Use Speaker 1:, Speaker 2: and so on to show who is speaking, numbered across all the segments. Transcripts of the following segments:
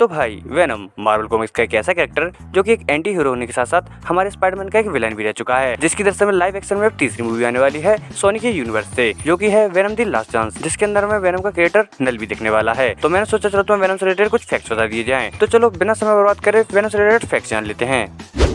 Speaker 1: तो भाई venom Marvel comics का एक ऐसा कैरेक्टर जो कि एक एंटी हीरो होने के साथ साथ हमारे स्पाइडरमैन का एक विलन भी रह चुका है, जिसकी दरअसल में लाइव एक्शन में अब तीसरी मूवी आने वाली है सोनी के यूनिवर्स से, जो कि है वेनम द लास्ट चांस, जिसके अंदर में वेनम का कैरेक्टर नल भी दिखने वाला है। तो मैंने सोचा चलो तुम्हें वेनम से रिलेटेड कुछ फैक्ट्स बता दिए जाएं। तो चलो बिना समय बर्बाद करे वेनम से रिलेटेड फैक्ट्स जान लेते हैं।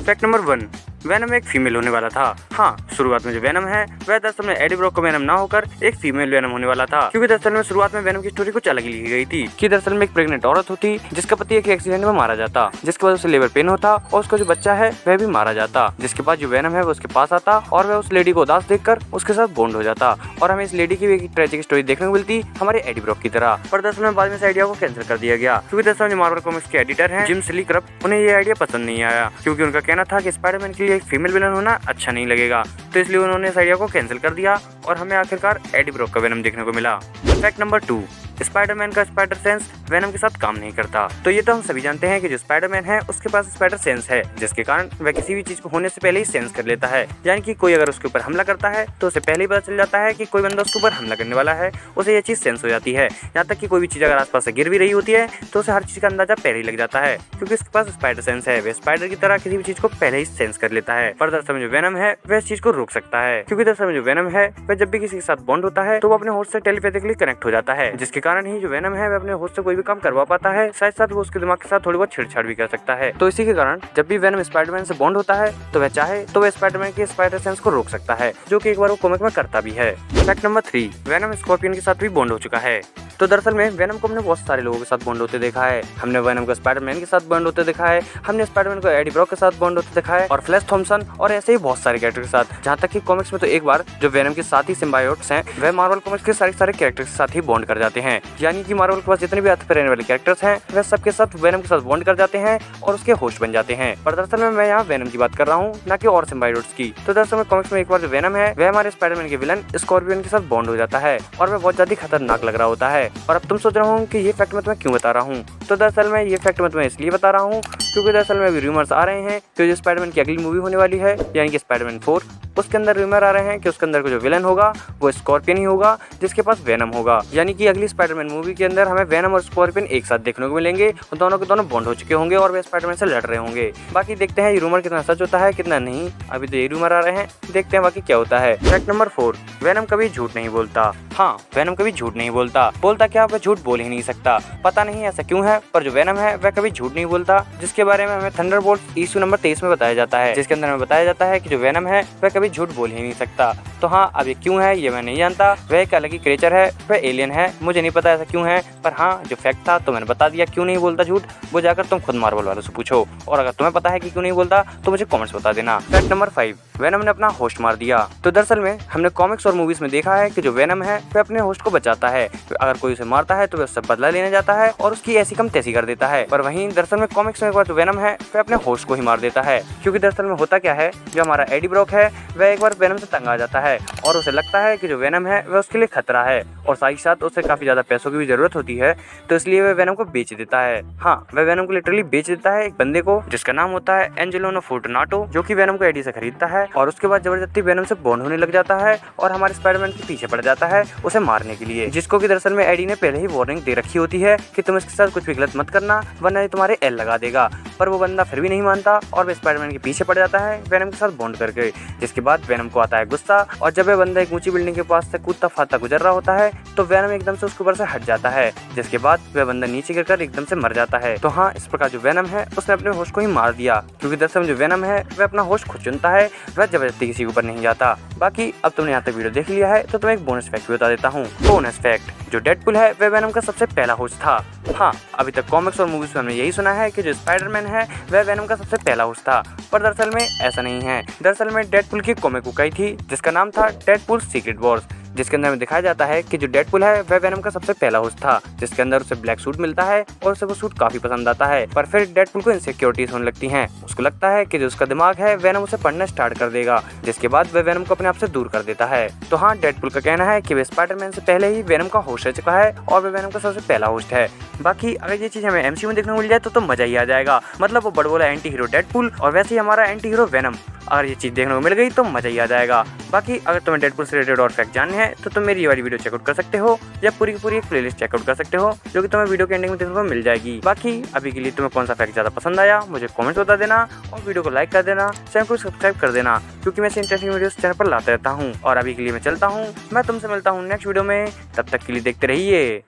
Speaker 1: फैक्ट नंबर 1, वेनम एक फीमेल होने वाला था। हाँ, शुरुआत में जो वेनम है वह दरअसल में एडी ब्रॉक का वेनम ना होकर एक फीमेल वेनम होने वाला था, क्योंकि दरअसल में शुरुआत में वेनम की स्टोरी कुछ अलग ही लिखी गई थी कि दरअसल में एक प्रेग्नेंट औरत होती जिसका पति एक एक्सीडेंट में मारा जाता, जिसकी वजह से लेबर पेन होता और उसका जो बच्चा है वह भी मारा जाता, जिसके बाद जो वेनम है वो उसके पास आता और वह उस लेडी को उदास देखकर उसके साथ बॉन्ड हो जाता और हमें इस लेडी की एक ट्रेजिक स्टोरी देखने को मिलती हमारे एडी ब्रॉक की तरह। पर दरअसल में बाद में इस आइडिया को कैंसिल कर दिया गया, क्योंकि दरअसल मार्वल कॉमिक्स के एडिटर हैं जिम सिली, उन्हें ये आइडिया पसंद नहीं आया, क्योंकि उनका कहना था कि स्पाइडरमैन के लिए एक फीमेल विलन होना अच्छा नहीं लगेगा। तो इसलिए उन्होंने इस आइडिया को कैंसिल कर दिया और हमें आखिरकार एडी ब्रॉक का वेनम देखने को मिला। फैक्ट नंबर 2, स्पाइडरमैन का स्पाइडर सेंस वेनम के साथ काम नहीं करता। तो ये तो हम सभी जानते हैं कि जो स्पाइडरमैन है उसके पास स्पाइडर सेंस है, जिसके कारण वह किसी भी चीज को होने से पहले ही सेंस कर लेता है। यानी कि कोई अगर उसके ऊपर हमला करता है तो उसे पहले ही पता चल जाता है कि कोई बंदा उसके ऊपर हमला करने वाला है, उसे ये चीज सेंस हो जाती है। यहाँ तक कि कोई भी चीज अगर आसपास से गिर भी रही होती है तो उसे हर चीज का अंदाजा पहले ही लग जाता है, क्योंकि उसके पास स्पाइडर सेंस है। वह स्पाइडर की तरह किसी भी चीज को पहले ही सेंस कर लेता है। पर दरअसल में जो वेनम है वह इस चीज को रोक सकता है, क्योंकि दरअसल में जो वेनम है वह जब भी किसी के साथ बॉन्ड होता है तो वो अपने होस्ट से टेलीपैथिकली कनेक्ट हो जाता है, जिसके कारण ही जो वेनम है वह अपने होस्ट से कोई भी काम करवा पाता है। साथ साथ वो उसके दिमाग के साथ थोड़ी बहुत छेड़छाड़ भी कर सकता है। तो इसी के कारण जब भी वेनम स्पाइडरमैन से बॉन्ड होता है तो वह चाहे तो वह स्पाइडरमैन के स्पाइडर सेंस को रोक सकता है, जो कि एक बार वो कॉमिक में करता भी है। फैक्ट नंबर 3, वेनम स्कॉर्पियन के साथ भी बॉन्ड हो चुका है। तो दरअसल में वेनम को हमने बहुत सारे लोगों के साथ बॉन्ड होते देखा है। हमने वेनम को स्पाइडरमैन के साथ बॉन्ड होते देखा है, हमने स्पाइडरमैन को एडी ब्रॉक के साथ बॉन्ड होते देखा है और फ्लैश थॉमसन और ऐसे ही बहुत सारे कैरेक्टर के साथ। जहाँ तक कि कॉमिक्स में तो एक बार जो वेनम के साथ ही सिम्बायोट्स हैं वह मार्वल कॉमिक्स के सारे कैरेक्टर के साथ ही बॉन्ड कर जाते हैं। यानी कि मार्वल के पास जितने भी अर्थ पे रहने वाले कैरेक्टर्स हैं वह सबके साथ वेनम के साथ बॉन्ड कर जाते हैं और उसके होस्ट बन जाते हैं। पर दरअसल में मैं यहाँ वेनम की बात कर रहा हूँ, ना कि और सिम्बायोट्स की। तो दरअसल में कॉमिक्स में एक बार जो वेनम है वह हमारे स्पाइडरमैन के विलन स्कॉर्पियन के साथ बॉन्ड हो जाता है और वह बहुत ज्यादा खतरनाक लग रहा होता है। और अब तुम सोच रहे हो कि ये फैक्ट मैं तुम्हें क्यों बता रहा हूँ। तो दरअसल में ये फैक्ट मैं तुम्हें इसलिए बता रहा हूँ क्योंकि दरअसल में अभी रूमर्स आ रहे हैं कि जो स्पाइडरमैन की अगली मूवी होने वाली है यानी कि स्पाइडरमैन 4, उसके अंदर रूमर आ रहे हैं कि उसके अंदर जो विलन होगा वो स्कॉर्पियन ही होगा जिसके पास वेनम होगा। यानी कि अगली स्पाइडरमैन मूवी के अंदर हमें वेनम और स्कॉर्पियन एक साथ देखने को मिलेंगे और दोनों के दोनों बॉन्ड हो चुके होंगे और वे स्पाइडरमैन से लड़ रहे होंगे। बाकी देखते हैं ये रूमर कितना सच होता है कितना नहीं, अभी तो ये रूमर आ रहे हैं, देखते हैं बाकी क्या होता है। फैक्ट नंबर 4, वेनम कभी झूठ नहीं बोलता। हाँ, वेनम कभी झूठ नहीं बोलता। बोलता क्या, वह झूठ बोल ही नहीं सकता। पता नहीं ऐसा क्यों है, पर जो वेनम है वह कभी झूठ नहीं बोलता, जिसके बारे में हमें थंडरबोल्ट इशू नंबर 23 में बताया जाता है, जिसके अंदर हमें बताया जाता है कि जो वेनम है वह कभी झूठ बोल ही नहीं सकता। तो हाँ, अब ये क्यों है ये मैं नहीं जानता। वह एक अलग ही क्रिएचर है, वह एलियन है, मुझे नहीं पता ऐसा क्यों है। पर हाँ, जो फैक्ट था तो मैंने बता दिया क्यों नहीं बोलता झूठ, वो जाकर तुम खुद मार्वल वालों से पूछो। और अगर तुम्हें पता है कि क्यों नहीं बोलता तो मुझे कमेंट्स बता देना। फैक्ट नंबर 5, वेनम ने अपना होस्ट मार दिया। तो दरअसल में हमने कॉमिक्स और मूवीज में देखा है कि जो वेनम है वह अपने होस्ट को बचाता है। अगर कोई उसे मारता है तो वह उससे बदला लेने जाता है और उसकी ऐसी कम तैसी कर देता है। पर वहीं दरअसल में कॉमिक्स में एक बार जो वेनम है वह अपने होस्ट को ही मार देता है, क्योंकि दरअसल में होता क्या है, जो हमारा एडी ब्रॉक है वह एक बार वेनम से तंग आ जाता है और उसे लगता है कि जो वेनम है वह उसके लिए खतरा है और साथ ही साथ उसे काफी ज्यादा पैसों की भी जरूरत होती है। तो इसलिए वह वेनम को बेच देता है। हाँ, वह वेनम को लिटरली बेच देता है एक बंदे को जिसका नाम होता है एंजेलो फोर्टुनाटो, जो कि वेनम को एडी से खरीदता है और उसके बाद जबरदस्ती वेनम से बॉन्ड होने लग जाता है और हमारे स्पाइडरमैन के पीछे पड़ जाता है उसे मारने के लिए, जिसको कि दरअसल में एडी ने पहले ही वार्निंग दे रखी होती है कि तुम इसके साथ कुछ भी गलत मत करना वरना ये तुम्हारे एल लगा देगा। पर वो बंदा फिर भी नहीं मानता और वह स्पाइडरमैन के पीछे पड़ जाता है वेनम के साथ बॉन्ड करके, जिसके बाद वेनम को आता है गुस्सा और जब वह बंदा एक ऊंची बिल्डिंग के पास से कूदता फादता गुजर रहा होता है तो वेनम एकदम से उसके ऊपर से हट जाता है, जिसके बाद वह बंदा नीचे गिरकर एकदम से मर जाता है। तो हाँ, इस प्रकार जो वेनम है उसने अपने होस्ट को ही मार दिया, क्योंकि दरअसल जो वेनम है वह अपना होस्ट खुद चुनता है, वह जबरदस्ती किसी के ऊपर नहीं जाता। बाकी अब तुमने यहाँ तक वीडियो देख लिया है तो तुम्हें एक बोनस फैक्ट भी बता देता हूँ। बोनस फैक्ट, जो डेडपुल है वह वेनम का सबसे पहला होस्ट था। हाँ, अभी तक कॉमिक्स और मूवीज में हमने यही सुना है कि जो स्पाइडरमैन है वह वेनम का सबसे पहला होस्ट था, पर दरअसल में ऐसा नहीं है। दरअसल में डेडपुल की कॉमिक बुक आई थी जिसका नाम था डेडपुल सीक्रेट वॉर्स, जिसके अंदर में दिखाया जाता है कि जो डेडपुल है वह वेनम का सबसे पहला होस्ट था, जिसके अंदर उसे ब्लैक सूट मिलता है और उसे वो सूट काफी पसंद आता है। पर फिर डेडपुल को इनसिक्योरिटीज होने लगती हैं, उसको लगता है कि जो उसका दिमाग है वेनम उसे पढ़ना स्टार्ट कर देगा, जिसके बाद वह वेनम को अपने आप से दूर कर देता है। तो हाँ, डेडपुल का कहना है कि वह स्पाइडरमैन से पहले ही वेनम का होस्ट रह चुका है और वह वेनम का सबसे पहला होस्ट है। बाकी अगर ये चीज हमें एमसीयू में देखने को मिल जाए तो मजा ही आ जाएगा। मतलब वो बड़बोला एंटी हीरो डेडपुल और वैसे ही हमारा एंटी हीरो वेनम, अगर ये चीज देखने को मिल गई तो मजा ही आ जाएगा। बाकी अगर तुम्हें डेडपुल से रिलेटेड और फैक्ट जानने हैं तो तुम मेरी ये वाली वीडियो चेकआउट कर सकते हो, या पूरी की पूरी एक प्लेलिस्ट चेकआउट कर सकते हो जो कि तुम्हें वीडियो के एंडिंग में देखने को मिल जाएगी। बाकी अभी के लिए तुम्हें कौन सा फैक्ट ज़्यादा पसंद आया मुझे कमेंट्स बता देना, और वीडियो को लाइक कर देना, चैनल को सब्सक्राइब कर देना, क्योंकि मैं ऐसे इंटरेस्टिंग वीडियोस चैनल पर लाता रहता हूँ। और अभी के लिए मैं चलता हूँ, मैं तुमसे मिलता हूँ नेक्स्ट वीडियो में। तब तक के लिए देखते रहिए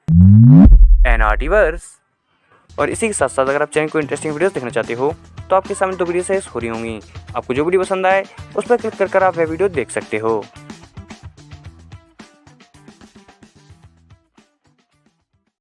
Speaker 1: एनआरटीवर्स। और इसी के साथ साथ अगर आप चैनल को इंटरेस्टिंग वीडियोस देखना चाहते हो तो आपके सामने 2 वीडियो हो रही होंगी। आपको जो वीडियो पसंद आए उस पर क्लिक कर आप वह वीडियो देख सकते हो।